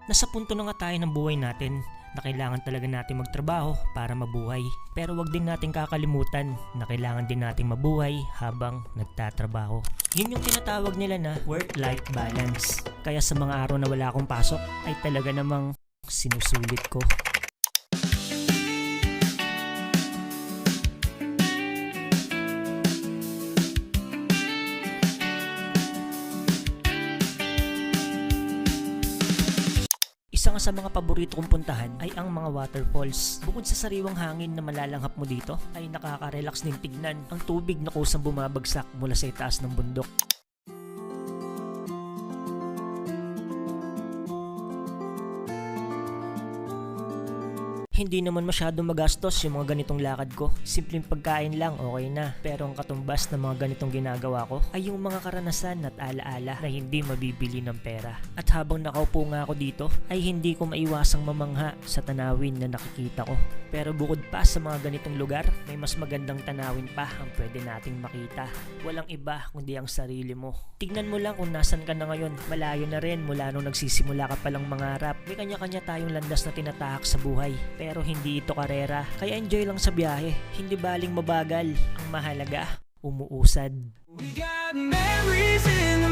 Nasa punto na nga tayo ng buhay natin na kailangan talaga natin magtrabaho para mabuhay. Pero wag din natin kakalimutan na kailangan din natin mabuhay habang nagtatrabaho. Yun yung tinatawag nila na work-life balance. Kaya sa mga araw na wala akong pasok ay talaga namang sinusulit ko. Isa nga sa mga paborito kong puntahan ay ang mga waterfalls. Bukod sa sariwang hangin na malalanghap mo dito, ay nakaka-relax din tignan ang tubig na kusang bumabagsak mula sa itaas ng bundok. Hindi naman masyadong magastos yung mga ganitong lakad ko. Simpleng pagkain lang, okay na. Pero ang katumbas ng mga ganitong ginagawa ko ay yung mga karanasan at alaala na hindi mabibili ng pera. At habang nakaupo nga ako dito, ay hindi ko maiwasang mamangha sa tanawin na nakikita ko. Pero bukod pa sa mga ganitong lugar, may mas magandang tanawin pa ang pwede nating makita. Walang iba kundi ang sarili mo. Tignan mo lang kung nasan ka na ngayon. Malayo na rin mula nung nagsisimula ka palang mangarap. May kanya-kanya tayong landas na tinatahak sa buhay. Pero hindi ito karera. Kaya enjoy lang sa biyahe. Hindi baling mabagal. Ang mahalaga, umuusad. We got memories in the